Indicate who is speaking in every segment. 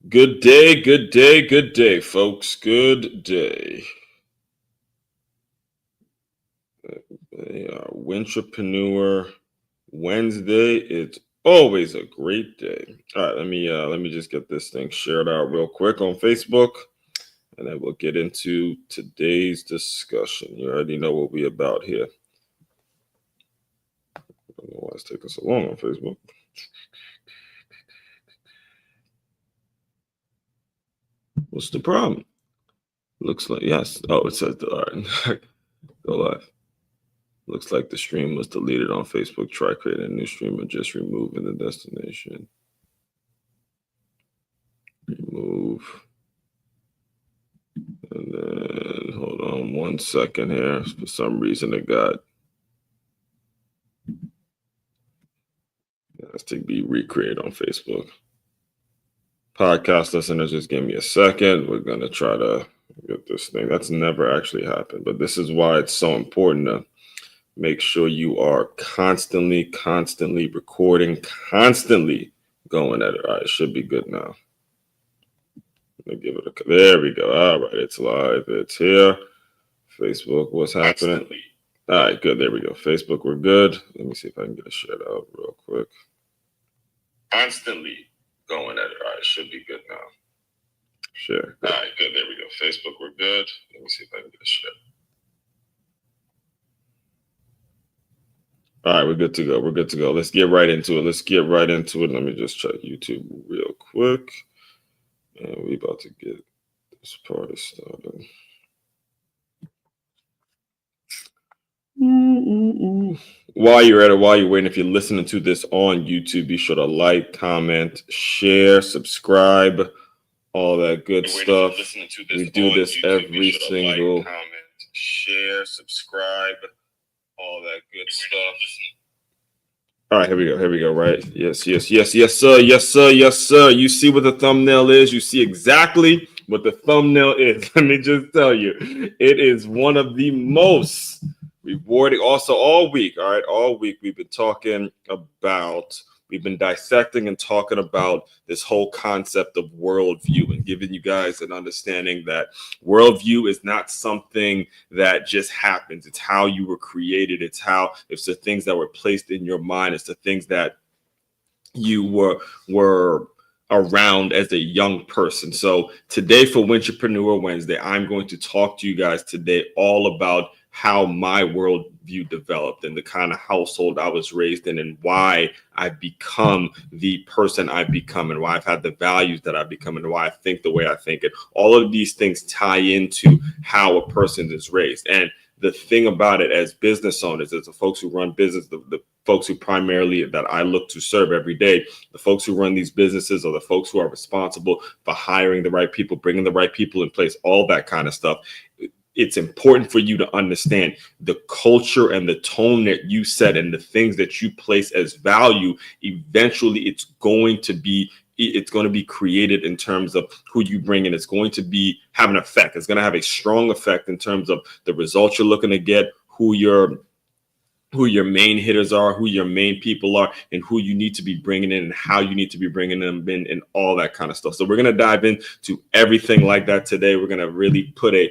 Speaker 1: Good day, folks. Good day. Win-Trapreneur Wednesday. It's always a great day. All right, let me just get this thing shared out real quick on Facebook, and then we'll get into today's discussion. You already know what we're about here. I don't know why it's taking so long on Facebook. What's the problem? Looks like yes. Oh, it says all right. Go live. Looks like the stream was deleted on Facebook. Try creating a new stream or just removing the destination. Remove. And then hold on 1 second here. For some reason it has to be recreated on Facebook. Podcast listeners, just give me a second. We're gonna try to get this thing. That's never actually happened, but this is why it's so important to make sure you are constantly recording, constantly going at it. All right, it should be good now. Let me give it a. There we go. All right, it's live. It's here. Facebook, what's happening? All right, good. There we go. Facebook, we're good. Let me see if I can get a shout out real quick. Constantly going at it. All right, it should be good now. Share. Good. All right, good. There we go. Facebook, we're good. Let me see if I can get a share. All right, we're good to go. We're good to go. Let's get right into it. Let me just check YouTube real quick. And we about to get this party started. While you're at it, while you're waiting, if you're listening to this on YouTube, be sure to like, comment, share, subscribe, all that good stuff. We do this every single. Comment, share, subscribe, all that good stuff. All right, here we go. Right? Yes, sir. You see what the thumbnail is? You see exactly what the thumbnail is. Let me just tell you, it is one of the most rewarding. Also, all week we've been dissecting and talking about this whole concept of worldview and giving you guys an understanding that worldview is not something that just happens. It's how you were created. It's the things that were placed in your mind. It's the things that you were around as a young person. So today for Win-Trapreneur Wednesday, I'm going to talk to you guys today all about how my worldview developed and the kind of household I was raised in and why I've become the person I've become and why I've had the values that I've become and why I think the way I think it. All of these things tie into how a person is raised. And the thing about it as business owners, as the folks who run business, the folks who primarily that I look to serve every day, the folks who run these businesses are the folks who are responsible for hiring the right people, bringing the right people in place, all that kind of stuff. It's important for you to understand the culture and the tone that you set and the things that you place as value. Eventually, it's going to be created in terms of who you bring in. It's going to have an effect. It's going to have a strong effect in terms of the results you're looking to get, who your main hitters are, who your main people are, and who you need to be bringing in and how you need to be bringing them in and all that kind of stuff. So we're going to dive into everything like that today. We're going to really put a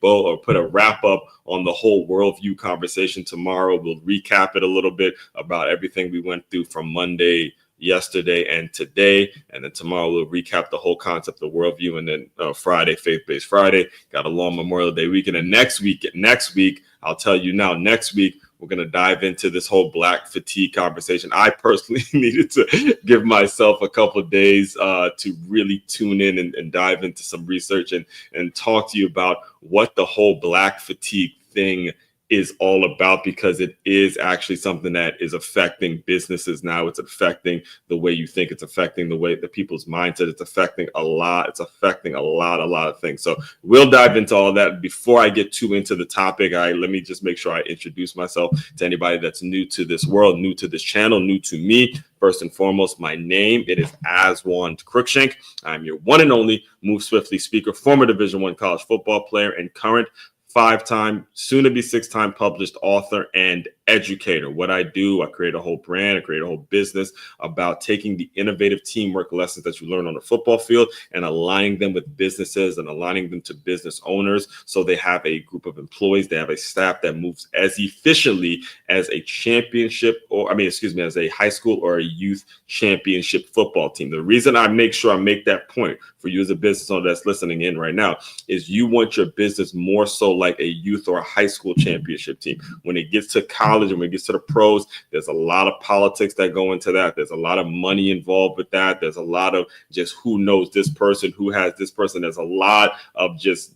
Speaker 1: bow or put a wrap up on the whole worldview conversation tomorrow. We'll recap it a little bit about everything we went through from Monday, yesterday, and today. And then tomorrow we'll recap the whole concept of worldview. And then Friday, Faith-Based Friday, got a long Memorial Day weekend. And next week, I'll tell you now, next week, we're going to dive into this whole Black fatigue conversation. I personally needed to give myself a couple of days to really tune in and dive into some research and talk to you about what the whole Black fatigue thing is all about, because it is actually something that is affecting businesses now. It's affecting the way you think. It's affecting the way the people's mindset. It's affecting a lot. It's affecting a lot of things. So we'll dive into all that. Before I get too into the topic, let me just make sure I introduce myself to anybody that's new to this world, new to this channel, new to me. First and foremost, my name, it is Aswan Cruikshank. I'm your one and only Move Swiftly speaker, former Division I college football player, and current 5-time, soon to be 6-time published author and educator. What I do, I create a whole brand, I create a whole business about taking the innovative teamwork lessons that you learn on the football field and aligning them with businesses and aligning them to business owners. So they have a group of employees, they have a staff that moves as efficiently as a championship, as a high school or a youth championship football team. The reason I make sure I make that point for you as a business owner that's listening in right now is you want your business more so like a youth or a high school championship team. When it gets to college and when it gets to the pros, there's a lot of politics that go into that. There's a lot of money involved with that. There's a lot of just who knows this person, who has this person. There's a lot of just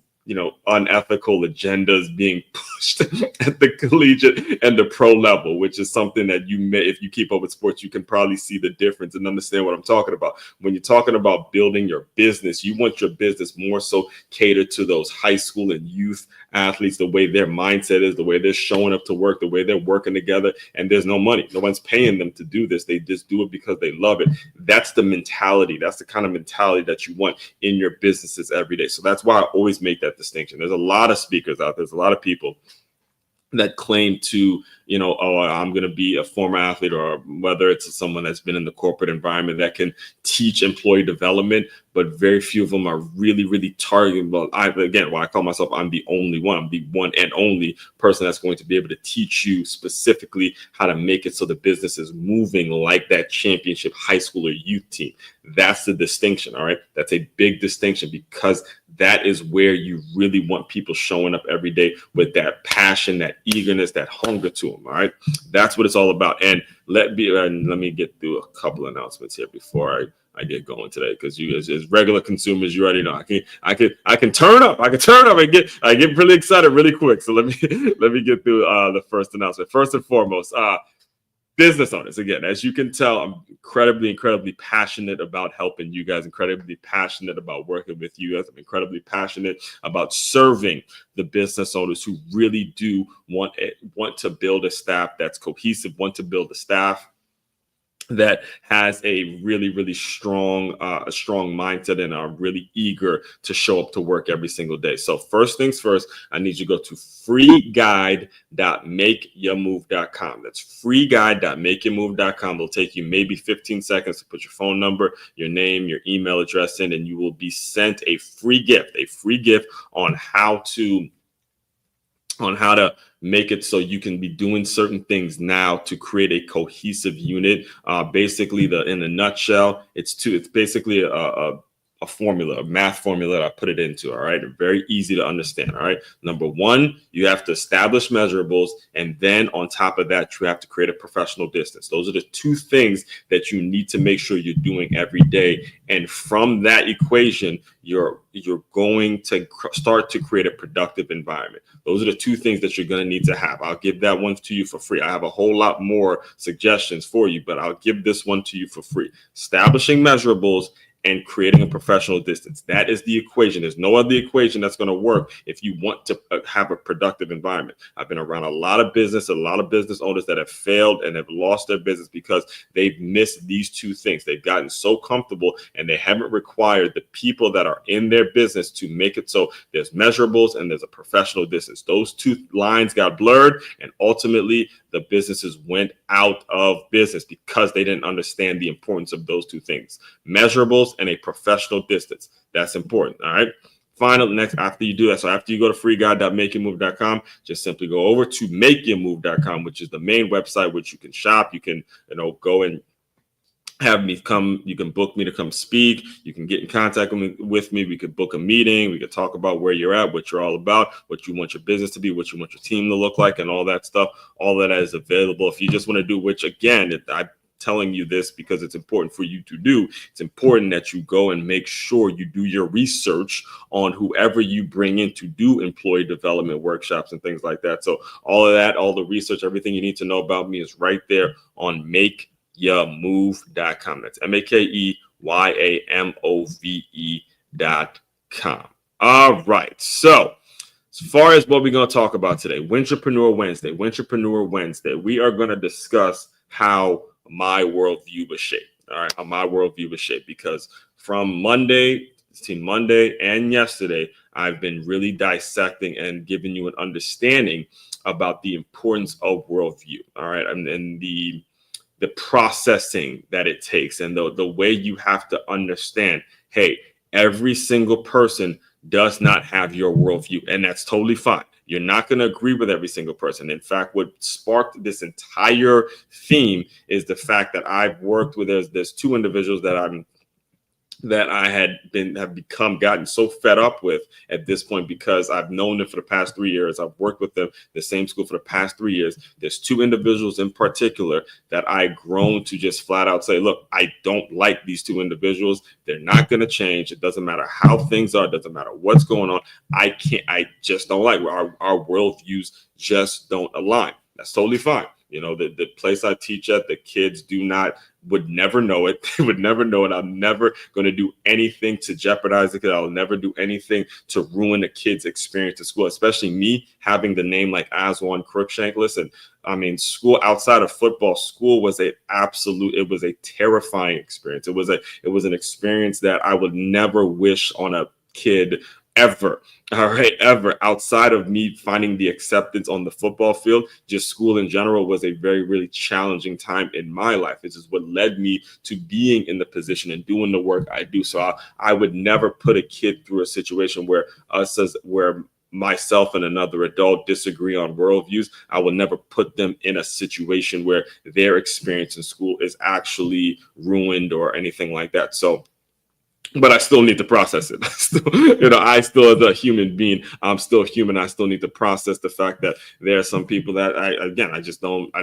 Speaker 1: unethical agendas being pushed at the collegiate and the pro level, which is something that if you keep up with sports, you can probably see the difference and understand what I'm talking about. When you're talking about building your business, you want your business more so catered to those high school and youth athletes, the way their mindset is, the way they're showing up to work, the way they're working together, and there's no money. No one's paying them to do this. They just do it because they love it. That's the mentality. That's the kind of mentality that you want in your businesses every day. So that's why I always make that distinction. There's a lot of speakers out there. There's a lot of people that claim to, I'm going to be a former athlete, or whether it's someone that's been in the corporate environment that can teach employee development, but very few of them are really, really targeting. Well, I call myself, I'm the only one. I'm the one and only person that's going to be able to teach you specifically how to make it so the business is moving like that championship high school or youth team. That's the distinction. All right. That's a big distinction, because that is where you really want people showing up every day with that passion, that eagerness, that hunger to them. All right. That's what it's all about. And let me get through a couple announcements here before I get going today, because you as regular consumers, you already know I can turn up. I get really excited really quick. So let me get through the first announcement. First and foremost, business owners, again, as you can tell, I'm incredibly passionate about helping you guys, incredibly passionate about working with you guys. I'm incredibly passionate about serving the business owners who really do want to build a staff that's cohesive, want to build a staff that has a really, really strong mindset and are really eager to show up to work every single day. So first things first, I need you to go to freeguide.makeyourmove.com. That's freeguide.makeyourmove.com. It'll take you maybe 15 seconds to put your phone number, your name, your email address in, and you will be sent a free gift on how to make it so you can be doing certain things now to create a cohesive unit. Basically, in a nutshell, it's basically a formula, a math formula that I put it into. All right. Very easy to understand. All right. Number one, you have to establish measurables. And then on top of that, you have to create a professional distance. Those are the two things that you need to make sure you're doing every day. And from that equation, you're going to start to create a productive environment. Those are the two things that you're going to need to have. I'll give that one to you for free. I have a whole lot more suggestions for you, but I'll give this one to you for free. Establishing measurables and creating a professional distance. That is the equation. There's no other equation that's going to work if you want to have a productive environment. I've been around a lot of business owners that have failed and have lost their business because they've missed these two things. They've gotten so comfortable and they haven't required the people that are in their business to make it so there's measurables and there's a professional distance. Those two lines got blurred, and ultimately the businesses went out of business because they didn't understand the importance of those two things: measurables and a professional distance. That's important. All right. After you do that, so after you go to freeguide.makeyourmove.com, just simply go over to makeyourmove.com, which is the main website which you can shop. You can, go and have me come. You can book me to come speak. You can get in contact with me. We could book a meeting. We could talk about where you're at, what you're all about, what you want your business to be, what you want your team to look like, and all that stuff. All that is available. If you just want to do, which again, I'm telling you this because it's important for you to do. It's important that you go and make sure you do your research on whoever you bring in to do employee development workshops and things like that. So all of that, all the research, everything you need to know about me is right there on makeyourmove.com. That's makeyourmove.com. All right. So as far as what we're going to talk about today, Win-Trapreneur Wednesday, we are going to discuss how my worldview was shaped. All right. How my worldview was shaped, because from Monday and yesterday, I've been really dissecting and giving you an understanding about the importance of worldview. All right. And the processing that it takes, and the way you have to understand, hey, every single person does not have your worldview, and that's totally fine. You're not going to agree with every single person. In fact, what sparked this entire theme is the fact that I've worked with, there's two individuals that I have gotten so fed up with at this point, because I've known them for the past 3 years. I've worked with them, the same school, for the past 3 years. There's two individuals in particular that I've grown to just flat out say, look, I don't like these two individuals. They're not going to change. It doesn't matter how things are. It doesn't matter what's going on. I just don't like our worldviews just don't align. That's totally fine. You know, the place I teach at, the kids would never know it. They would never know it. I'm never going to do anything to jeopardize it. I'll never do anything to ruin the kids' experience at school, especially me having the name like Aswan Crookshank. Listen, I mean, school outside of football, school was it was a terrifying experience. It was an experience that I would never wish on a kid ever. All right, ever. Outside of me finding the acceptance on the football field, just school in general was a very, really challenging time in my life. This is what led me to being in the position and doing the work I do. So I would never put a kid through a situation where myself and another adult disagree on worldviews. I will never put them in a situation where their experience in school is actually ruined or anything like that. So, but I still need to process it. I still, as a human being, I'm still human. I still need to process the fact that there are some people that I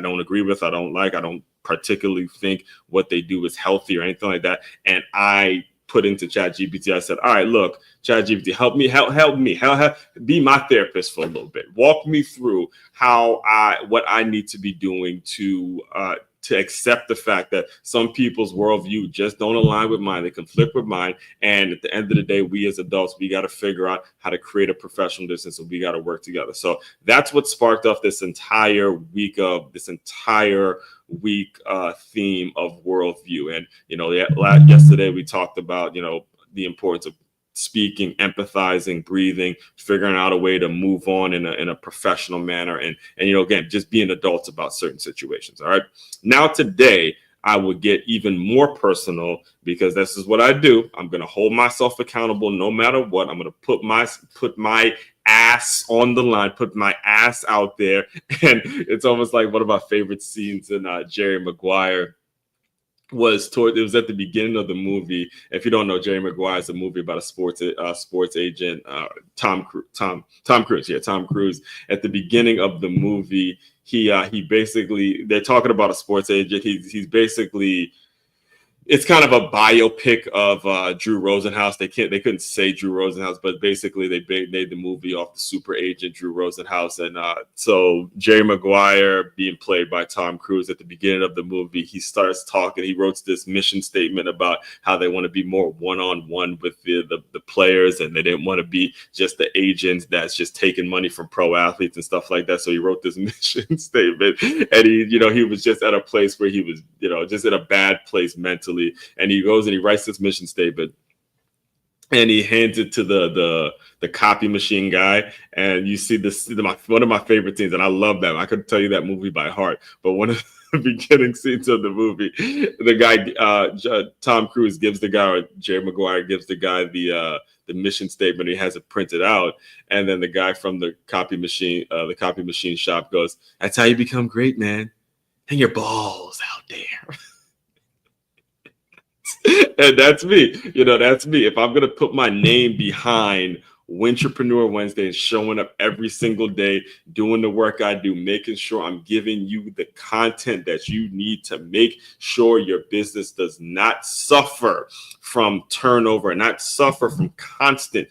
Speaker 1: don't agree with. I don't like. I don't particularly think what they do is healthy or anything like that. And I put into ChatGPT, I said, all right, look, ChatGPT, help me, be my therapist for a little bit. Walk me through what I need to be doing to accept the fact that some people's worldview just don't align with mine. They conflict with mine. And at the end of the day, we as adults, we got to figure out how to create a professional distance. So we got to work together. So that's what sparked off this entire week theme of worldview. And, yesterday we talked about, the importance of speaking, empathizing, breathing, figuring out a way to move on in a professional manner, and again, just being adults about certain situations. All right. Now today, I will get even more personal, because this is what I do. I'm going to hold myself accountable no matter what. I'm going to put my ass on the line, put my ass out there. And it's almost like one of my favorite scenes in Jerry Maguire. It was at the beginning of the movie. If you don't know, Jerry Maguire is a movie about a sports agent, Tom Cruise. Yeah, Tom Cruise. At the beginning of the movie, he basically, they're talking about a sports agent. He's basically, it's kind of a biopic of Drew Rosenhaus. They couldn't say Drew Rosenhaus, but basically they made the movie off the super agent Drew Rosenhaus. And so Jerry Maguire, being played by Tom Cruise, at the beginning of the movie, he starts talking. He wrote this mission statement about how they want to be more one-on-one with the players, and they didn't want to be just the agents that's just taking money from pro athletes and stuff like that. So he wrote this mission statement, and he was just at a place where he was, just in a bad place mentally. And he goes and he writes this mission statement, and he hands it to the copy machine guy. And you see this, one of my favorite scenes, and I love that. I could tell you that movie by heart, but one of the beginning scenes of the movie, the guy, Tom Cruise gives the guy, or Jerry Maguire gives the guy the mission statement. He has it printed out, and then the guy from the copy machine shop goes, "That's how you become great, man. Hang your balls out there." And that's me. That's me. If I'm going to put my name behind Win-Trapreneur Wednesday and showing up every single day, doing the work I do, making sure I'm giving you the content that you need to make sure your business does not suffer from turnover, and not suffer from constant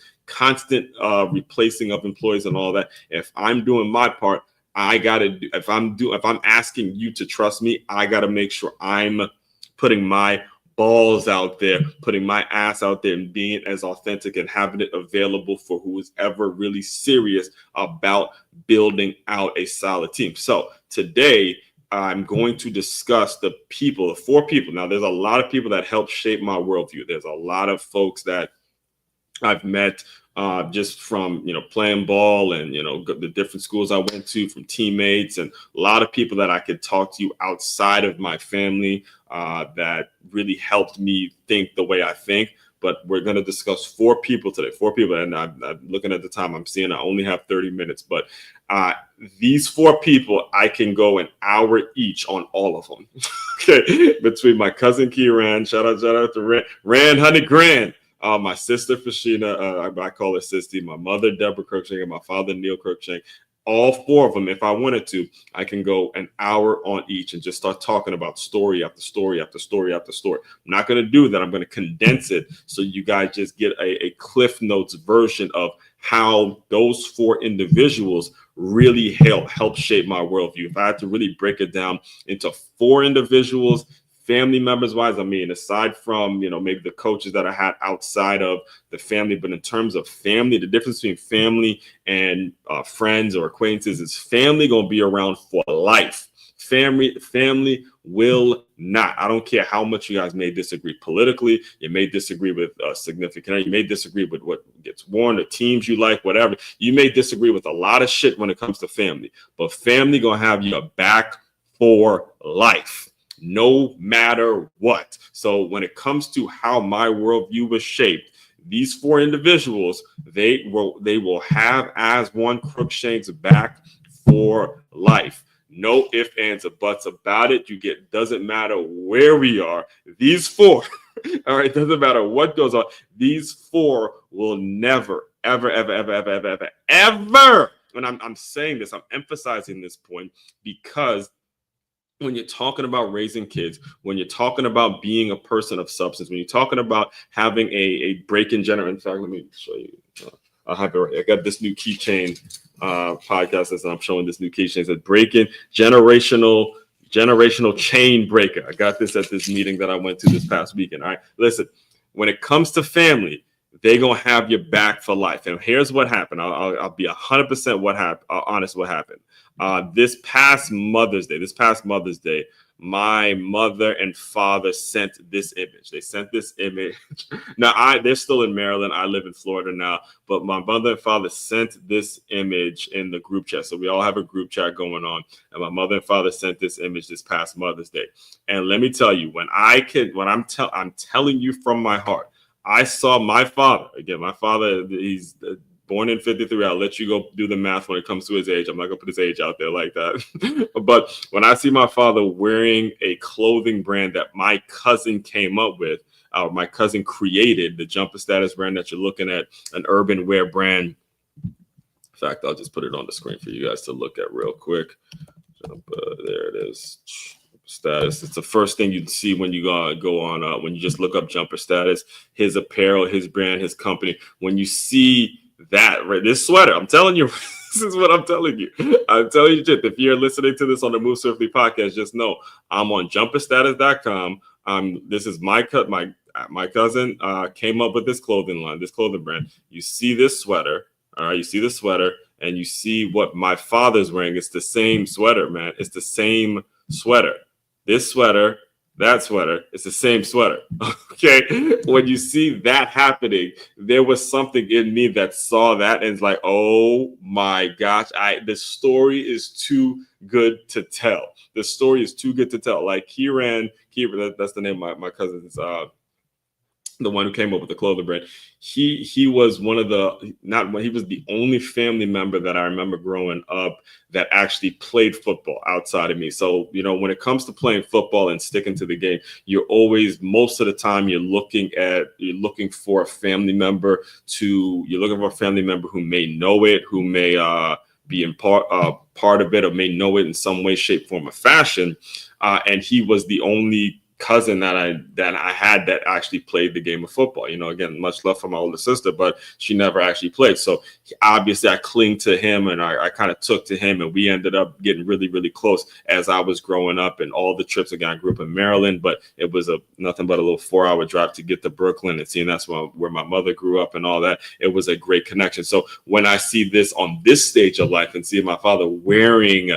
Speaker 1: replacing of employees and all that. If I'm doing my part, I got to do, if I'm asking you to trust me, I got to make sure I'm putting my balls out there, putting my ass out there, and being as authentic and having it available for who is ever really serious about building out a solid team. So today, I'm going to discuss the 4 people. Now, there's a lot of people that help shape my worldview. There's a lot of folks that I've met just from, playing ball and, the different schools I went to, from teammates, and a lot of people that I could talk to you outside of my family that really helped me think the way I think. But we're going to discuss 4 people today, 4 people. And I'm looking at the time, I'm seeing I only have 30 minutes. But these 4 people, I can go an hour each on all of them. Okay. Between my cousin KeyRann, shout out to Rand Honey Grand. My sister Fushena, I call her Sissy, my mother Debra Cruikshank, and my father Neil Cruikshank. All 4 of them, if I wanted to, I can go an hour on each and just start talking about story after story after story after story. I'm not going to do that. I'm going to condense it so you guys just get a Cliff Notes version of how those 4 individuals really help shape my worldview. If I had to really break it down into 4 individuals, family members wise, I mean, aside from, maybe the coaches that I had outside of the family, but in terms of family, the difference between family and friends or acquaintances is family going to be around for life. Family will not. I don't care how much you guys may disagree politically. You may disagree with significant. You may disagree with what gets worn, the teams you like, whatever. You may disagree with a lot of shit when it comes to family, but family going to have your back for life, no matter what. So when it comes to how my worldview was shaped, these 4 individuals, they will have as one Cruikshank's back for life. No ifs, ands, or buts about it. Doesn't matter where we are. These 4, all right, doesn't matter what goes on. These 4 will never, ever, ever, ever, ever, ever, ever, ever. And I'm saying this, I'm emphasizing this point because when you're talking about raising kids, when you're talking about being a person of substance, when you're talking about having a break-in generation, in fact, let me show you. I have it right. I got this new keychain podcast, and I'm showing this new keychain. It says break-in generational chain breaker. I got this at this meeting that I went to this past weekend. All right, listen. When it comes to family, they're gonna have your back for life. And here's what happened. I'll be 100% honest. What happened? This past Mother's Day, my mother and father sent this image. They sent this image. Now they're still in Maryland. I live in Florida now, but my mother and father sent this image in the group chat. So we all have a group chat going on, and my mother and father sent this image this past Mother's Day. And let me tell you, I'm telling you from my heart, I saw my father. Again, my father, he's born in 53. I'll let you go do the math when it comes to his age. I'm not going to put his age out there like that. But when I see my father wearing a clothing brand that my cousin came up with, my cousin created, the Jumper Status brand that you're looking at, an urban wear brand. In fact, I'll just put it on the screen for you guys to look at real quick. There it is. Status. It's the first thing you'd see when you go on when you just look up Jumper Status, his apparel, his brand, his company. When you see that, right, this sweater, I'm telling you, this is what I'm telling you. I'm telling you, if you're listening to this on the Move Swiftly podcast, just know I'm on jumperstatus.com. This is my cousin came up with this clothing line, this clothing brand. You see this sweater, all right? You see the sweater, and you see what my father's wearing. It's the same sweater, man. It's the same sweater. This sweater, that sweater, it's the same sweater. Okay. When you see that happening, there was something in me that saw that and it's like, oh my gosh, the story is too good to tell. The story is too good to tell. Like KeyRann, that's the name of my cousin's the one who came up with the clothing brand. He was he was the only family member that I remember growing up that actually played football outside of me. So, when it comes to playing football and sticking to the game, most of the time you're looking for a family member who may know it, who may be in part of it, or may know it in some way, shape, form, or fashion. And he was the only cousin that I had that actually played the game of football. Again, much love for my older sister, but she never actually played. So obviously I cling to him, and I kind of took to him, and we ended up getting really, really close as I was growing up, and all the trips. Again, I grew up in Maryland, but it was nothing but a little 4-hour drive to get to Brooklyn, and seeing that's where my mother grew up and all that. It was a great connection. So when I see this on this stage of life and see my father wearing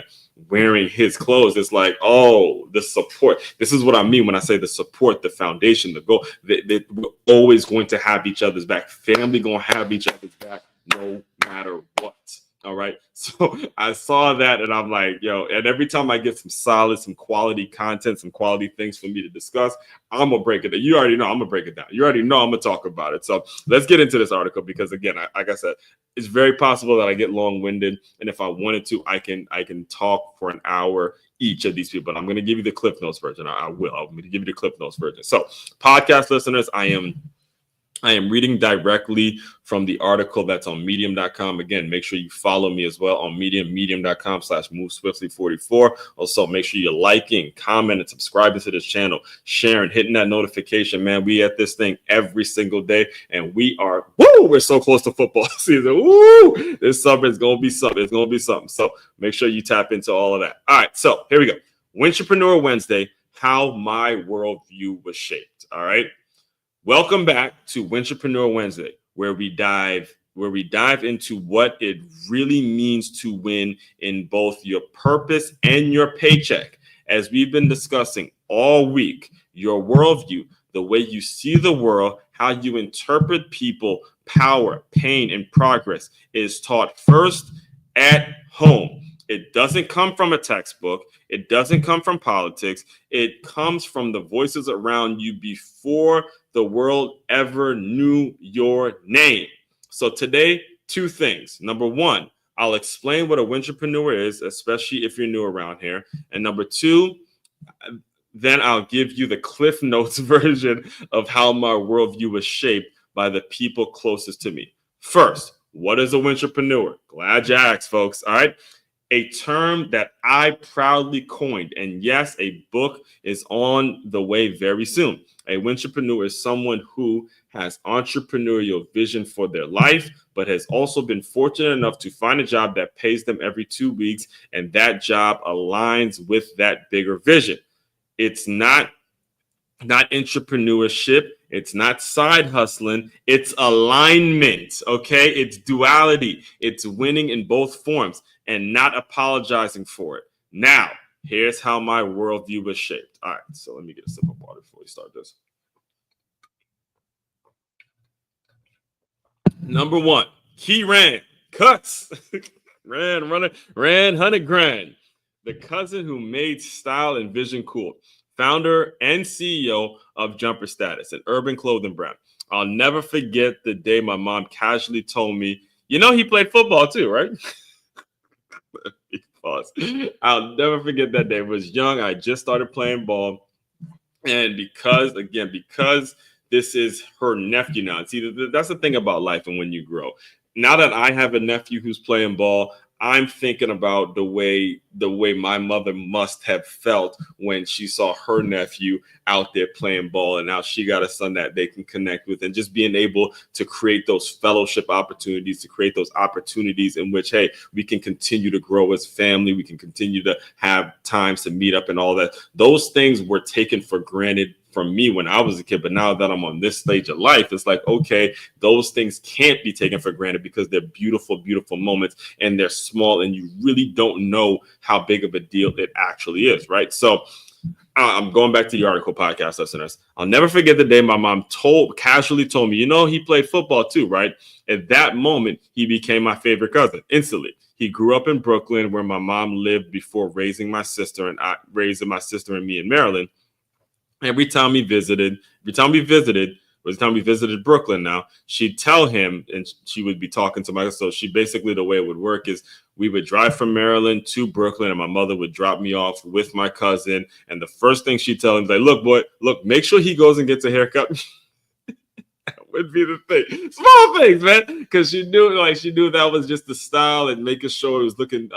Speaker 1: wearing his clothes. It's like, oh, the support. This is what I mean when I say the support, the foundation, the goal. We're always going to have each other's back. Family going to have each other's back no matter what. All right. So I saw that and I'm like, yo, and every time I get some solid, some quality content, some quality things for me to discuss, I'm going to break it down. You already know I'm going to break it down. You already know I'm going to talk about it. So let's get into this article because, again, like I said, it's very possible that I get long-winded. And if I wanted to, I can talk for an hour each of these people. But I'm going to give you the Cliff Notes version. I'm going to give you the Cliff Notes version. So podcast listeners, I am reading directly from the article that's on medium.com. Again, make sure you follow me as well on medium.com/moveswiftly44. Also, make sure you're liking, commenting, subscribing to this channel, sharing, hitting that notification, man. We at this thing every single day, and we're so close to football season. Woo! This summer is going to be something. It's going to be something. So make sure you tap into all of that. All right, so here we go. Win-Trapreneur Wednesday, how my worldview was shaped. All right. Welcome back to Win-Trapreneur Wednesday, where we dive into what it really means to win in both your purpose and your paycheck. As we've been discussing all week, your worldview, the way you see the world, how you interpret people, power, pain, and progress is taught first at home. It doesn't come from a textbook. It doesn't come from politics. It comes from the voices around you before the world ever knew your name. So today, two things. Number one, I'll explain what a Win-Trapreneur is, especially if you're new around here. And number two, then I'll give you the Cliff Notes version of how my worldview was shaped by the people closest to me. First, what is a Win-Trapreneur? Glad you asked, folks. All right. A term that I proudly coined. And yes, a book is on the way very soon. A Win-Trapreneur is someone who has entrepreneurial vision for their life, but has also been fortunate enough to find a job that pays them every 2 weeks, and that job aligns with that bigger vision. It's not entrepreneurship. It's not side hustling. It's alignment. Okay. It's duality. It's winning in both forms and not apologizing for it. Now, here's how my worldview was shaped. All right. So let me get a sip of water before we start this. Number one, KeyRann cuts. ran 100 grand. The cousin who made style and vision cool. Founder and CEO of Jumper Status, an urban clothing brand. I'll never forget the day my mom casually told me, you know, he played football too, right? I'll never forget that day. I was young. I just started playing ball. And because this is her nephew now. See, that's the thing about life and when you grow. Now that I have a nephew who's playing ball, I'm thinking about the way my mother must have felt when she saw her nephew out there playing ball, and now she got a son that they can connect with, and just being able to create those fellowship opportunities, to create those opportunities in which, hey, we can continue to grow as family, we can continue to have times to meet up and all that. Those things were taken for granted from me when I was a kid, but now that I'm on this stage of life, it's like, okay, those things can't be taken for granted because they're beautiful, beautiful moments, and they're small, and you really don't know how big of a deal it actually is, right? So I'm going back to the article, podcast listeners. I'll never forget the day my mom casually told me, you know, he played football too, right? At that moment, he became my favorite cousin instantly. He grew up in Brooklyn, where my mom lived before raising my sister and me in Maryland. Every time we visited Brooklyn now, she'd tell him, and she would be talking to my, so she basically, the way it would work is we would drive from Maryland to Brooklyn, and my mother would drop me off with my cousin. And the first thing she'd tell him is like, look, boy, make sure he goes and gets a haircut. That would be the thing. Small things, man. Because she knew that was just the style and making sure it was looking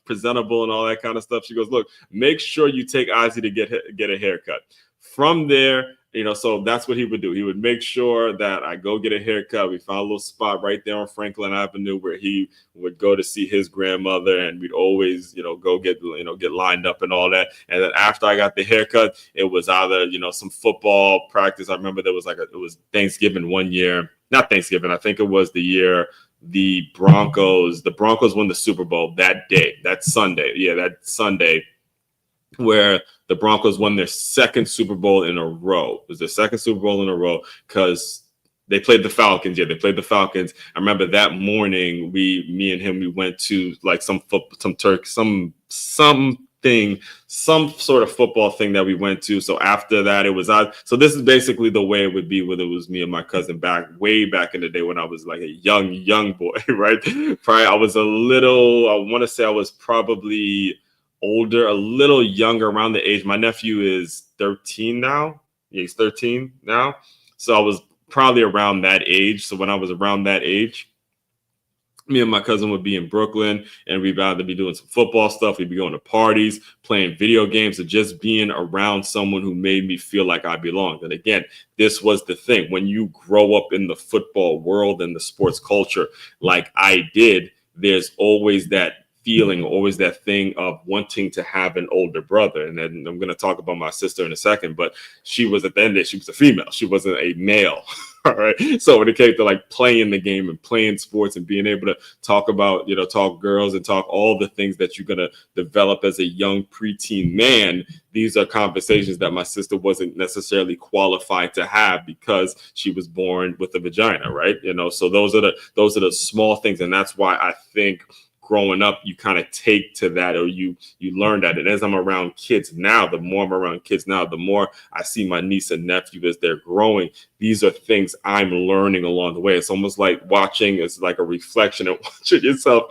Speaker 1: presentable and all that kind of stuff. She goes, look, make sure you take Ozzy to get a haircut. From there, you know, so that's what he would do. He would make sure that I go get a haircut. We found a little spot right there on Franklin Avenue where he would go to see his grandmother, and we'd always, you know, go get lined up and all that. And then after I got the haircut, it was either, you know, some football practice. I remember it was Thanksgiving one year, not Thanksgiving. I think it was the year the Broncos won the Super Bowl that day, that Sunday. Yeah, that Sunday, where the Broncos won their second Super Bowl in a row. It was their second Super Bowl in a row because they played the Falcons. Yeah, they played the Falcons. I remember that morning, me and him, we went to like some sort of football thing that we went to. So after that, it was so this is basically the way it would be whether it was me and my cousin way back in the day when I was like a young boy, right? Probably I was I want to say I was probably older, a little younger, around the age. My nephew is 13 now. Yeah, he's 13 now. So I was probably around that age. So when I was around that age, me and my cousin would be in Brooklyn, and we'd either be doing some football stuff, we'd be going to parties, playing video games, or just being around someone who made me feel like I belonged. And again, this was the thing. When you grow up in the football world and the sports culture like I did, there's always that feeling, always that thing of wanting to have an older brother. And then I'm going to talk about my sister in a second, but she was, at the end of it, she was a female. She wasn't a male. All right. So when it came to like playing the game and playing sports and being able to talk about, talk girls and talk all the things that you're going to develop as a young preteen man, these are conversations that my sister wasn't necessarily qualified to have because she was born with a vagina. Right. So those are the small things. And that's why I think growing up, you kind of take to that, or you learn that. And as I'm around kids now, the more I'm around kids now, the more I see my niece and nephew as they're growing. These are things I'm learning along the way. It's almost like watching, it's like a reflection of watching yourself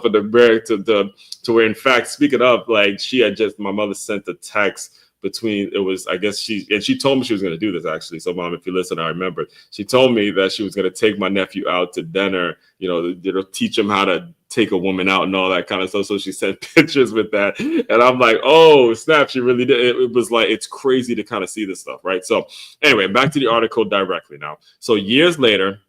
Speaker 1: in the mirror to where, in fact, speaking of, like, my mother sent a text she told me she was going to do this, actually. So Mom, if you listen, I remember she told me that she was going to take my nephew out to dinner, teach him how to take a woman out and all that kind of stuff. So she sent pictures with that. And I'm like, oh, snap. She really did. It was like, it's crazy to kind of see this stuff. Right. So anyway, back to the article directly now. So years later,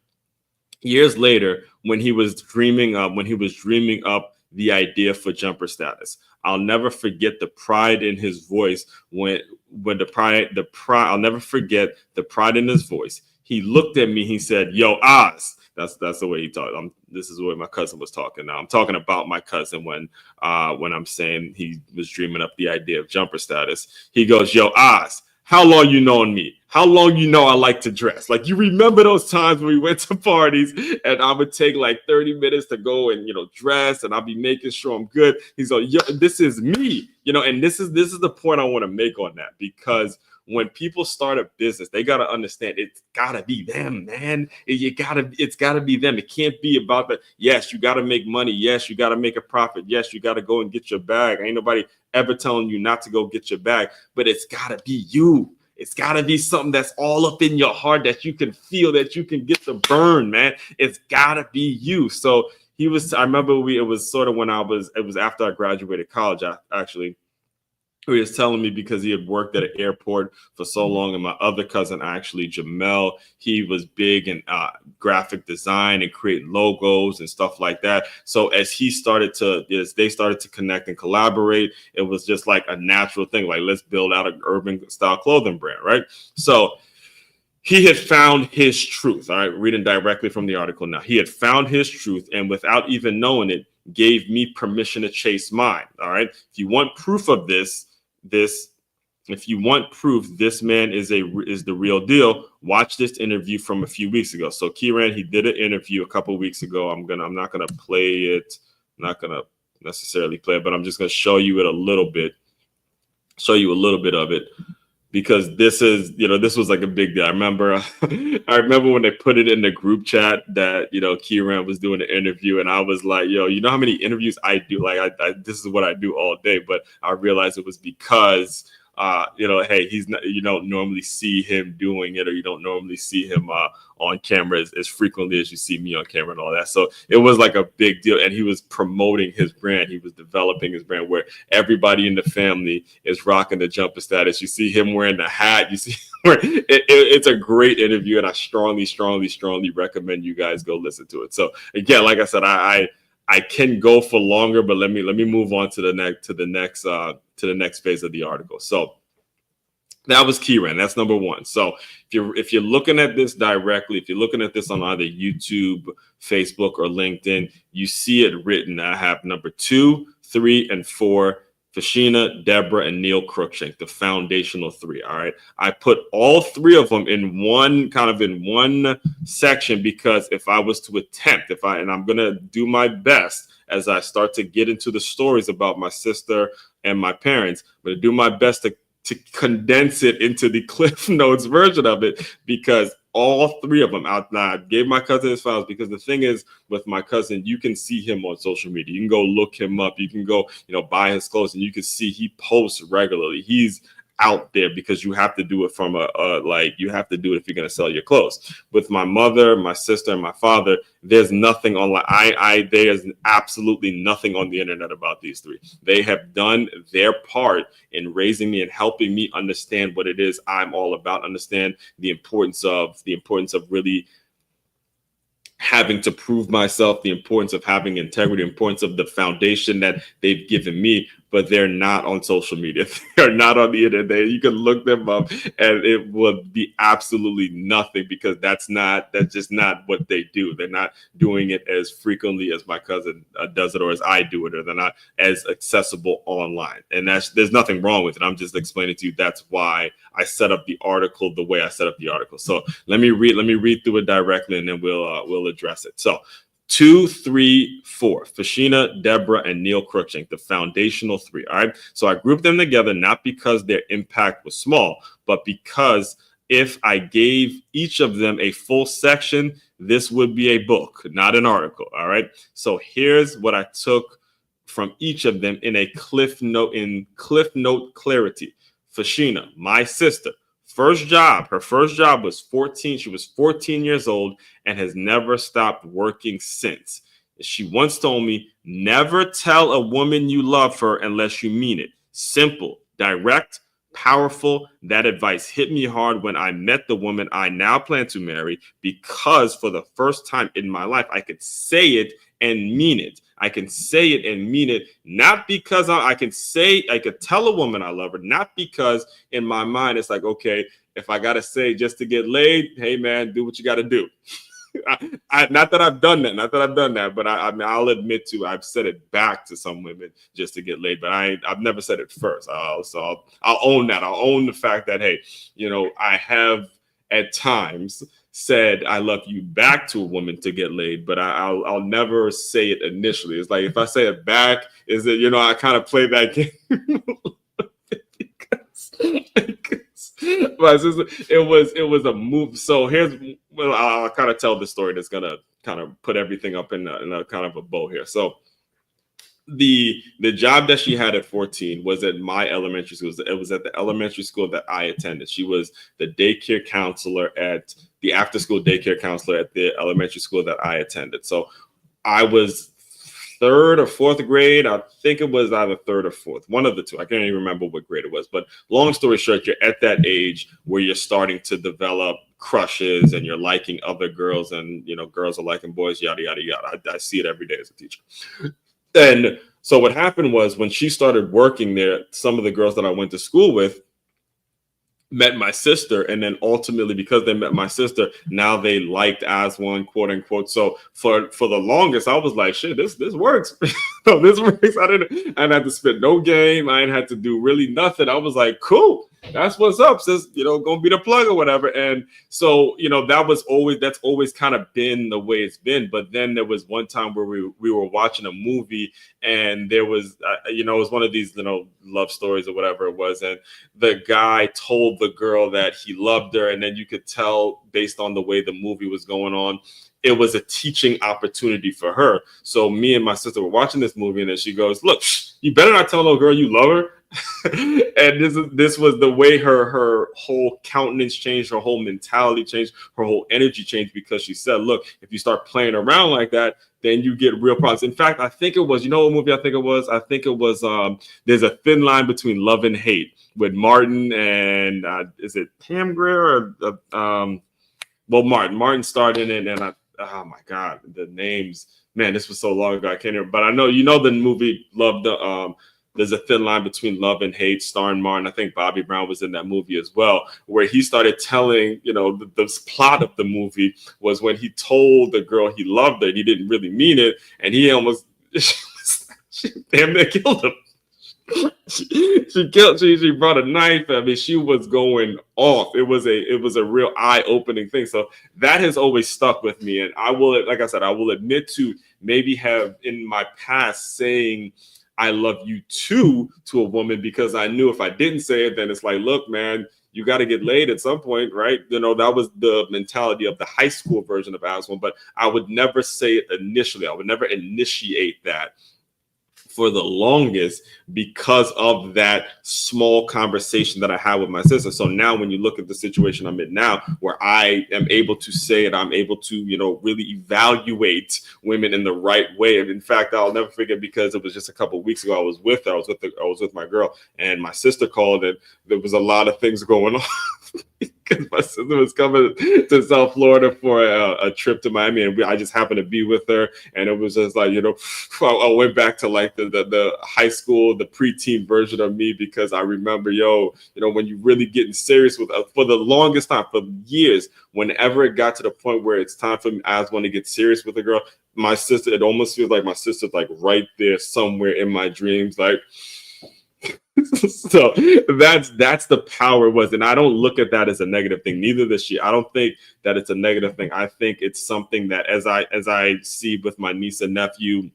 Speaker 1: when he was dreaming up the idea for Jumper Status, I'll never forget the pride in his voice I'll never forget the pride in his voice. He looked at me, he said, "Yo, Oz." That's the way he talked. This is the way my cousin was talking. Now I'm talking about my cousin when I'm saying he was dreaming up the idea of Jumper Status. He goes, "Yo, Oz, how long you known me? How long you know I like to dress? Like, you remember those times when we went to parties and I would take like 30 minutes to go and, dress, and I'll be making sure I'm good." He's like, "Yo, this is me," and this is the point I want to make on that, because when people start a business, they got to understand it's got to be them, man. It's got to be them. It can't be about that. Yes, you got to make money. Yes, you got to make a profit. Yes, you got to go and get your bag. Ain't nobody ever telling you not to go get your bag, but it's got to be you. It's got to be something that's all up in your heart that you can feel, that you can get the burn, man. It's got to be you. So I remember it was sort of it was after I graduated college, actually. He was telling me, because he had worked at an airport for so long, and my other cousin, actually, Jamel, he was big in graphic design and creating logos and stuff like that. So as they started to connect and collaborate, it was just like a natural thing. Like, let's build out an urban style clothing brand, right? So he had found his truth. All right, reading directly from the article now. He had found his truth, and without even knowing it, gave me permission to chase mine. All right. If you want proof of this man is the real deal, watch this interview from a few weeks ago. So KeyRann, he did an interview a couple of weeks ago. I'm not gonna play it. I'm not gonna necessarily play it, but I'm just gonna show you a little bit of it, because this was like a big deal. I remember when they put it in the group chat that, KeyRann was doing an interview, and I was like, yo, you know how many interviews I do? Like, this is what I do all day, but I realized it was because, hey, you don't normally see him doing it, or you don't normally see him on camera as frequently as you see me on camera and all that. So it was like a big deal, and he was promoting his brand. He was developing his brand, where everybody in the family is rocking the Jumper Status. You see him wearing the hat. You see it's a great interview, and I strongly recommend you guys go listen to it. So again, like I said, I can go for longer, but let me move on to the next phase of the article. So That was KeyRann. That's number one. So if you're looking at this directly, if you're looking at this on either YouTube, Facebook, or LinkedIn, you see it written. I have number 2, 3, and 4. Fushena, Debra, and Neil Cruikshank, the foundational 3. All right. I put all 3 of them in one section, because if I was to attempt, and I'm going to do my best as I start to get into the stories about my sister and my parents, I'm going to do my best to condense it into the Cliff Notes version of it, because all 3 of them I gave my cousin his files, because the thing is with my cousin, you can see him on social media. You can go look him up. You can go, buy his clothes, and you can see he posts regularly. He's out there, because you have to do it from you have to do it if you're going to sell your clothes. With my mother, my sister, and my father, there's nothing online. There's absolutely nothing on the internet about these 3. They have done their part in raising me and helping me understand what it is I'm all about, understand the importance of really having to prove myself, the importance of having integrity, the importance of the foundation that they've given me. But they're not on social media. They're not on the internet. You can look them up, and it will be absolutely nothing, because that's just not what they do. They're not doing it as frequently as my cousin does it, or as I do it, or they're not as accessible online. And there's nothing wrong with it. I'm just explaining to you that's why I set up the article the way I set up the article. So let me read through it directly, and then we'll address it. So 2, 3, 4, Fushena, Debra, and Neil Cruikshank, the foundational 3. All right. So I grouped them together, not because their impact was small, but because if I gave each of them a full section, this would be a book, not an article. All right. So here's what I took from each of them in Cliff Note clarity. Fushena, my sister. Her first job was 14. She was 14 years old and has never stopped working since. She once told me, never tell a woman you love her unless you mean it. Simple, direct, powerful. That advice hit me hard when I met the woman I now plan to marry, because for the first time in my life, I could say it and mean it. I can say it and mean it, not because I could tell a woman I love her, not because in my mind it's like, okay, if I got to say just to get laid, hey man, do what you got to do. Not that I've done that, but I'll admit to, I've said it back to some women just to get laid, but I've never said it first. So I'll own that. I'll own the fact that, hey, I have at times said I love you back to a woman to get laid, but I'll never say it initially. It's like if I say it back, is it, I kind of play that game because it was a move. So I'll kind of tell the story that's gonna kind of put everything up in a kind of a bow here. So the job that she had at 14 was at my elementary school. It was at the elementary school that I attended. She was the daycare counselor at the after-school daycare counselor at the elementary school that I attended. So I was 3rd or 4th grade. I think it was either 3rd or 4th, one of the two. I can't even remember what grade it was. But long story short, you're at that age where you're starting to develop crushes and you're liking other girls, and girls are liking boys, yada yada yada. I see it every day as a teacher. And so what happened was, when she started working there, some of the girls that I went to school with met my sister, and then ultimately, because they met my sister, now they liked as one, quote unquote. So for the longest, I was like, shit, this works. No, this works. I didn't have to spit no game. I didn't have to do really nothing. I was like, cool, that's what's up, sis, gonna be the plug or whatever. And so, that's always kind of been the way it's been. But then there was one time where we were watching a movie, and there was, it was one of these, love stories or whatever it was. And the guy told the girl that he loved her. And then you could tell, based on the way the movie was going on, it was a teaching opportunity for her. So me and my sister were watching this movie, and then she goes, look, you better not tell no girl you love her. And this was the way her whole countenance changed, her whole mentality changed, her whole energy changed, because she said, look, if you start playing around like that, then you get real problems. In fact, I think it was, what movie I think it was? I think it was There's a Thin Line Between Love and Hate, with Martin and is it Pam Grier or Martin starred in it, and oh my God, the names, man, this was so long ago, I can't remember. But I know the movie Love, There's a thin line between love and hate, starring Martin. I think Bobby Brown was in that movie as well, where he started telling, the plot of the movie was when he told the girl he loved her, and he didn't really mean it, and he almost she damn near killed him. She brought a knife. I mean, she was going off. It was a real eye-opening thing. So that has always stuck with me. And I will, like I said, I will admit to maybe have in my past saying I love you too to a woman, because I knew if I didn't say it, then it's like, look, man, you got to get laid at some point, right? That was the mentality of the high school version of asshole. But I would never say it initially. I would never initiate that for the longest, because of that small conversation that I had with my sister. So now when you look at the situation I'm in now, where I am able to say it, I'm able to, really evaluate women in the right way. And in fact, I'll never forget, because it was just a couple of weeks ago, I was with her, I was with my girl, and my sister called, and there was a lot of things going on. Because my sister was coming to South Florida for a trip to Miami, and I just happened to be with her, and it was just like, I went back to like the high school, the preteen version of me, because I remember, when you really getting serious with for the longest time, for years, whenever it got to the point where it's time for me, I want to get serious with a girl, my sister, it almost feels like my sister's like right there somewhere in my dreams, like. So that's the power it was. And I don't look at that as a negative thing. Neither does she. I don't think that it's a negative thing. I think it's something that as I see with my niece and nephew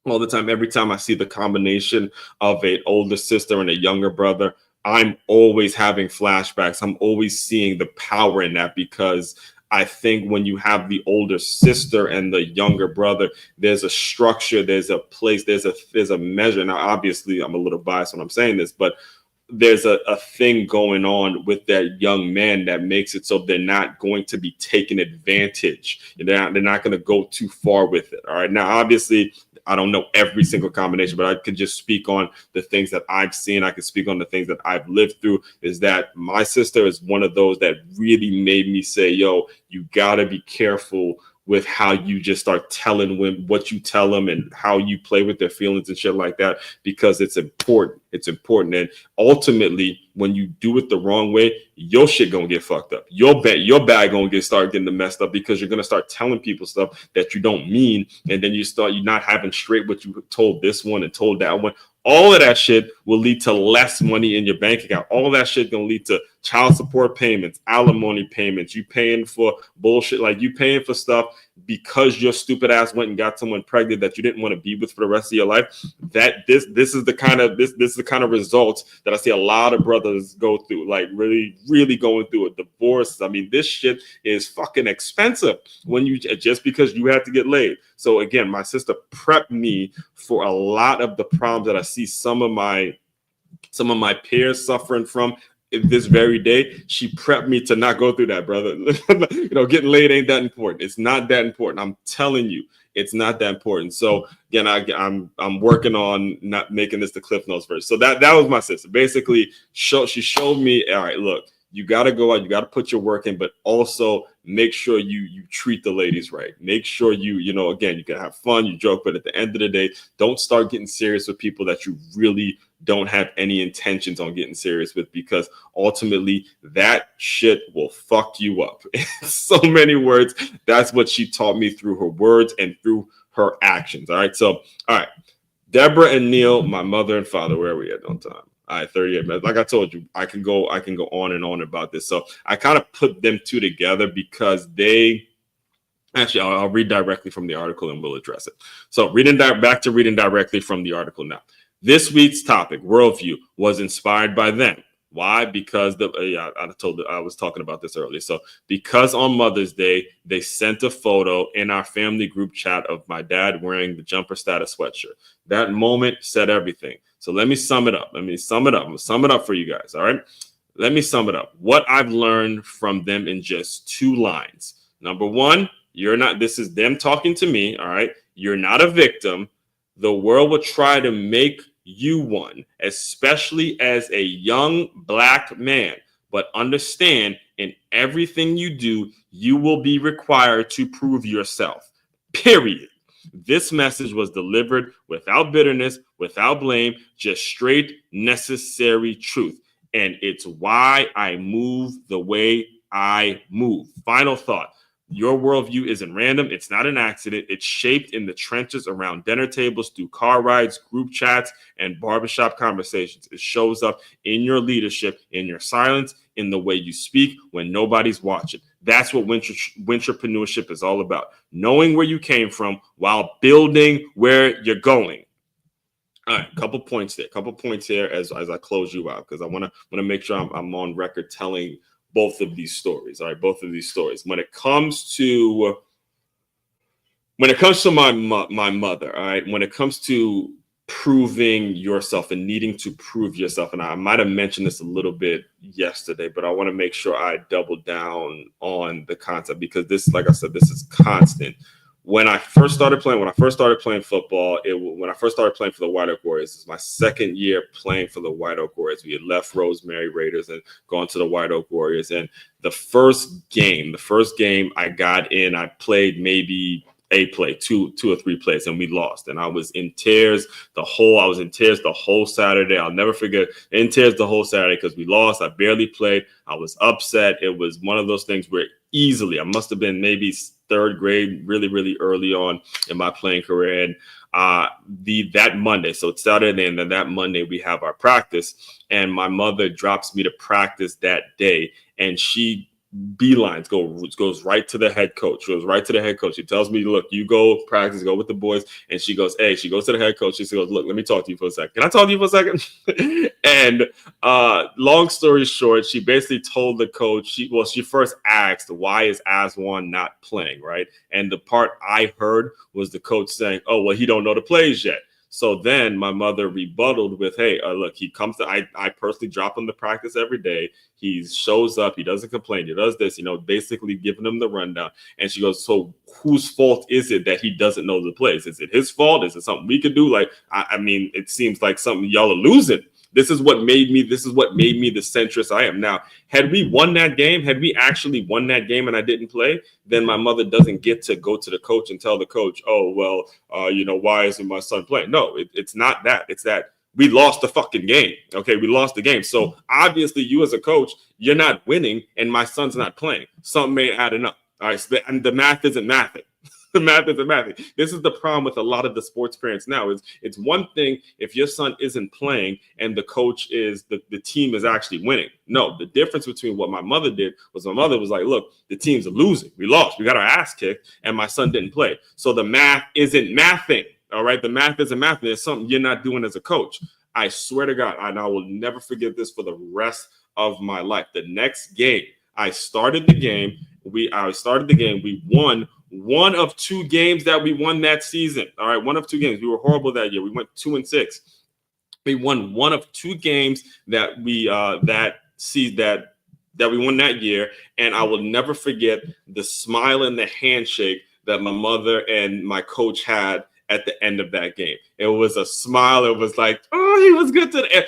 Speaker 1: all the time, every time I see the combination of an older sister and a younger brother, I'm always having flashbacks. I'm always seeing the power in that, because I think when you have the older sister and the younger brother, there's a structure, there's a place, there's a measure. Now, obviously, I'm a little biased when I'm saying this, but there's a thing going on with that young man that makes it so they're not going to be taken advantage. They're not going to go too far with it. All right. Now, obviously, I don't know every single combination, but I could just speak on the things that I've seen. I could speak on the things that I've lived through. Is that my sister is one of those that really made me say, yo, you got to be careful with how you just start telling women what you tell them and how you play with their feelings and shit like that, because it's important. It's important. And ultimately, when you do it the wrong way, your shit gonna get fucked up. Your bag gonna start getting messed up, because you're gonna start telling people stuff that you don't mean, and then you're not having straight what you told this one and told that one. All of that shit will lead to less money in your bank account. All that shit gonna lead to child support payments, alimony payments. You paying for bullshit, like you paying for stuff because your stupid ass went and got someone pregnant that you didn't want to be with for the rest of your life. That this is the kind of results that I see a lot of brothers go through, like really, really going through a divorce. I mean, this shit is fucking expensive when you just because you have to get laid. So again, my sister prepped me for a lot of the problems that I see some of my peers suffering from this very day. She prepped me to not go through that, brother. Getting laid ain't that important. It's not that important. I'm telling you, it's not that important. So again, I'm working on not making this the Cliff Notes version. So that was my sister. Basically, she showed me, all right, look, you got to go out, you got to put your work in, but also make sure you treat the ladies right. Make sure again, you can have fun, you joke, but at the end of the day, don't start getting serious with people that you really don't have any intentions on getting serious with, because ultimately that shit will fuck you up. In so many words, that's what she taught me through her words and through her actions. All right. So, all right. Debra and Neil, my mother and father, where are we at on time? All right, 38 minutes. Like I told you, I can go on and on about this. So I kind of put them two together because I'll read directly from the article and we'll address it. So back to reading directly from the article now. This week's topic, worldview, was inspired by them. Why? Because I was talking about this earlier. So because on Mother's Day, they sent a photo in our family group chat of my dad wearing the Jumper Status sweatshirt. That moment said everything. So let me sum it up. I'm going to sum it up for you guys. All right. Let me sum it up. What I've learned from them in just 2 lines. Number 1, this is them talking to me. All right. You're not a victim. The world will try to make you one, especially as a young Black man. But understand, in everything you do, you will be required to prove yourself. Period. This message was delivered without bitterness, without blame, just straight necessary truth. And it's why I move the way I move. Final thought. Your worldview isn't random. It's not an accident. It's shaped in the trenches around dinner tables, through car rides, group chats, and barbershop conversations. It shows up in your leadership, in your silence, in the way you speak when nobody's watching. That's what Win-Trapreneur is all about. Knowing where you came from while building where you're going. All right, couple points here as I close you out, because I want to make sure I'm on record telling both of these stories. All right, both of these stories. When it comes to my mother, all right, when it comes to proving yourself and needing to prove yourself, and I might have mentioned this a little bit yesterday, but I want to make sure I double down on the concept, because this, like I said, this is constant. When I first started playing football, when I first started playing for the White Oak Warriors, this is my second year playing for the White Oak Warriors. We had left Rosemary Raiders and gone to the White Oak Warriors. And the first game I got in, I played maybe two or three plays, and we lost. And I was in tears the whole Saturday. I'll never forget, in tears the whole Saturday, because we lost. I barely played. I was upset. It was one of those things where easily, I must have been maybe third grade, really, really early on in my playing career. And that Monday, so it's Saturday, and then that Monday we have our practice, and my mother drops me to practice that day, and she beelines goes right to the head coach. She tells me, look, you go practice, go with the boys. And she goes to the head coach. She goes, look, let me talk to you for a second. Can I talk to you for a second? And long story short, she basically told the coach, she first asked, why is Aswan not playing, right? And the part I heard was the coach saying, oh, well, he don't know the plays yet. So then my mother rebutted with, hey, look, he comes to, I personally drop him to practice every day. He shows up. He doesn't complain. He does this, basically giving him the rundown. And she goes, so whose fault is it that he doesn't know the plays? Is it his fault? Is it something we could do? Like, I mean, it seems like something y'all are losing. This is what made me the centrist I am now. Had we actually won that game and I didn't play, then my mother doesn't get to go to the coach and tell the coach, oh, well, why isn't my son playing? No, it's not that. It's that we lost the fucking game. Okay, we lost the game. So obviously you as a coach, you're not winning and my son's not playing. Something ain't adding up. All right, and the math isn't mathing. The math isn't mathing. This is the problem with a lot of the sports parents now. It's one thing if your son isn't playing and the coach is the team is actually winning. No, the difference between what my mother did was my mother was like, look, the teams are losing. We lost. We got our ass kicked and my son didn't play. So the math isn't mathing. All right. The math isn't mathing. There's something you're not doing as a coach. I swear to God, and I will never forget this for the rest of my life. The next game, I started the game. We won one of two games that we won that season. All right, one of two games. We were horrible that year. We went 2-6. We won one of two games that we won that year, and I will never forget the smile and the handshake that my mother and my coach had at the end of that game. It was a smile. It was like, oh, he was good to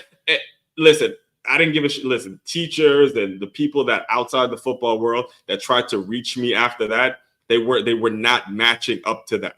Speaker 1: listen. I didn't give a shit. Listen, teachers and the people that outside the football world that tried to reach me after that, they were not matching up to that.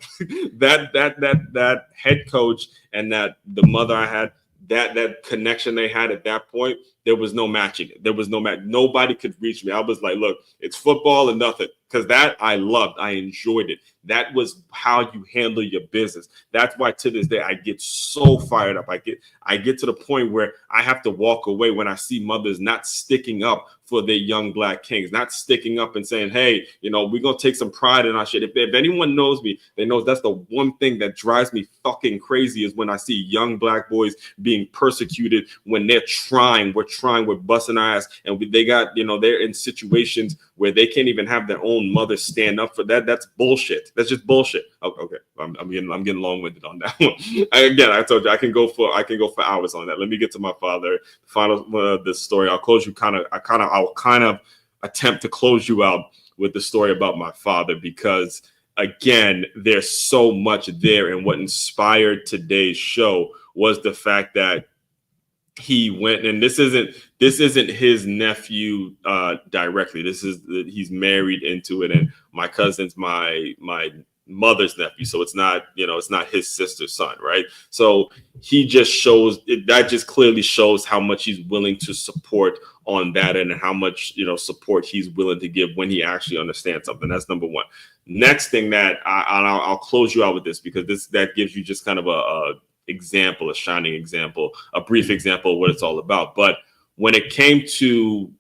Speaker 1: that head coach and that the mother I had, that connection they had at that point, there was no matching it. There was no match. Nobody could reach me. I was like, look, it's football and nothing. Because that I loved. I enjoyed it. That was how you handle your business. That's why to this day I get so fired up. I get to the point where I have to walk away when I see mothers not sticking up for their young black kings, not sticking up and saying, hey, we're going to take some pride in our shit. If anyone knows me, they know that's the one thing that drives me fucking crazy is when I see young black boys being persecuted when we're busting our ass. And they got, they're in situations where they can't even have their own mother stand up for that. That's bullshit. That's just bullshit. Okay. I'm getting long-winded on that one. I told you I can go for hours on that. Let me get to my father. This story. I'll close you I'll kind of attempt to close you out with the story about my father, because again, there's so much there. And what inspired today's show was the fact that he went, and this isn't his nephew directly. He's married into it, and my cousin's my mother's nephew. So it's not, it's not his sister's son, right? So he just shows that just clearly shows how much he's willing to support on that end and how much, support he's willing to give when he actually understands something. That's number one. Next thing that I'll close you out with this, because that gives you just kind of a example, a shining example, a brief example of what it's all about. But when it came to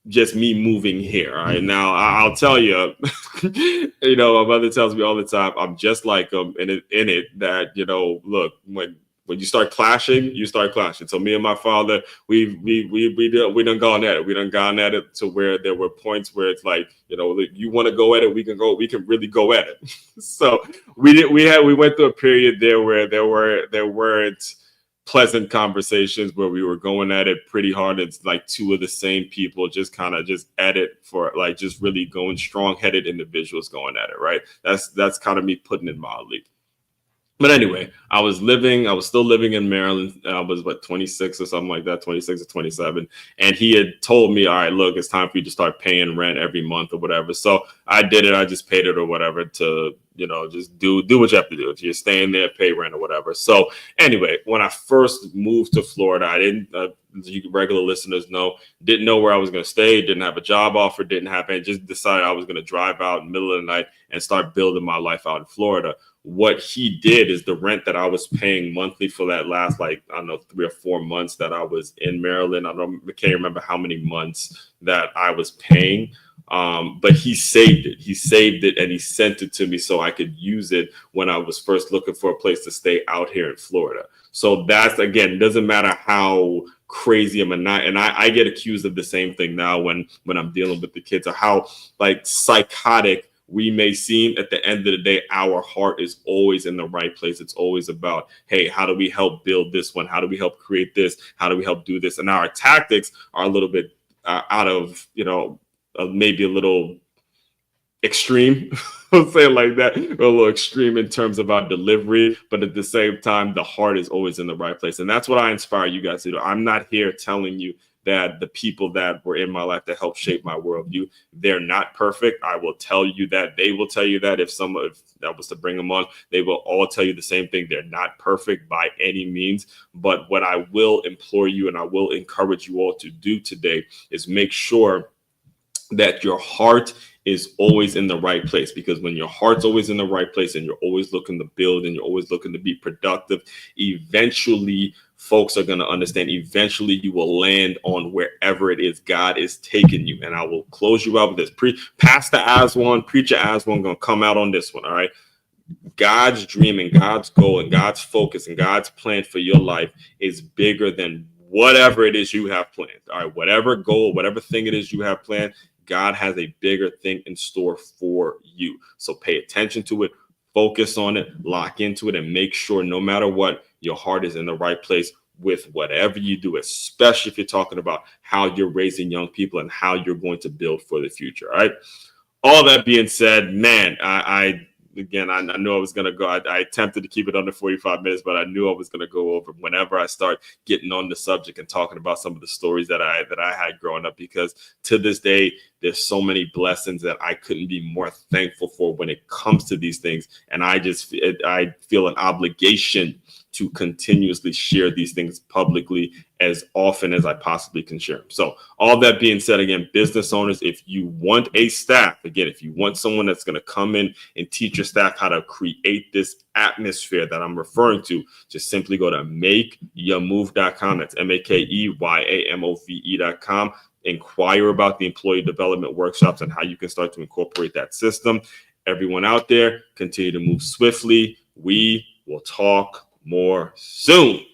Speaker 1: just me moving here, all right, now I'll tell you, my mother tells me all the time, I'm just like them in it that, look, when you start clashing, you start clashing. So me and my father, we done gone at it. We done gone at it to where there were points where it's like, you want to go at it, we can really go at it. So we went through a period there where there weren't pleasant conversations, where we were going at it pretty hard. It's like two of the same people just at it for like just really going strong-headed individuals going at it, right? That's kind of me putting it mildly. But anyway, I was still living in Maryland. I was 26 or something like that, 26 or 27. And he had told me, all right, look, it's time for you to start paying rent every month or whatever. So I did it. I just paid it or whatever to, just do what you have to do. If you're staying there, pay rent or whatever. So anyway, when I first moved to Florida, I didn't, you regular listeners didn't know where I was going to stay, didn't have a job offer, didn't have any, just decided I was going to drive out in the middle of the night and start building my life out in Florida. What he did is the rent that I was paying monthly for that last, 3 or 4 months that I was in Maryland. I can't remember how many months that I was paying. But he saved it. He saved it and he sent it to me so I could use it when I was first looking for a place to stay out here in Florida. So that's, again, doesn't matter how crazy I'm not. And I get accused of the same thing now when I'm dealing with the kids, or how psychotic we may seem. At the end of the day, our heart is always in the right place. It's always about, hey, how do we help build this one? How do we help create this? How do we help do this? And our tactics are a little bit out of, maybe a little extreme. I'll say it like that. We're a little extreme in terms of our delivery, but at the same time, the heart is always in the right place. And that's what I inspire you guys to do. I'm not here telling you that the people that were in my life that helped shape my worldview, they're not perfect. I will tell you that. They will tell you that. If that was to bring them on, they will all tell you the same thing. They're not perfect by any means. But what I will implore you and I will encourage you all to do today is make sure that your heart is always in the right place. Because when your heart's always in the right place and you're always looking to build and you're always looking to be productive, eventually folks are going to understand. Eventually you will land on wherever it is God is taking you. And I will close you out with this. Pastor Aswan, Preacher Aswan, going to come out on this one. All right. God's dream and God's goal and God's focus and God's plan for your life is bigger than whatever it is you have planned. All right. Whatever goal, whatever thing it is you have planned, God has a bigger thing in store for you. So pay attention to it, focus on it, lock into it, and make sure no matter what, your heart is in the right place with whatever you do, especially if you're talking about how you're raising young people and how you're going to build for the future. All right. All that being said, man, I knew I was going to go. I attempted to keep it under 45 minutes, but I knew I was going to go over whenever I start getting on the subject and talking about some of the stories that I had growing up, because to this day, there's so many blessings that I couldn't be more thankful for when it comes to these things. And I feel an obligation to continuously share these things publicly as often as I possibly can share them. So all that being said, again, business owners, if you want a staff, if you want someone that's going to come in and teach your staff how to create this atmosphere that I'm referring to, just simply go to makeyourmove.com. That's makeyourmove.com. Inquire about the employee development workshops and how you can start to incorporate that system. Everyone out there, continue to move swiftly. We will talk more soon.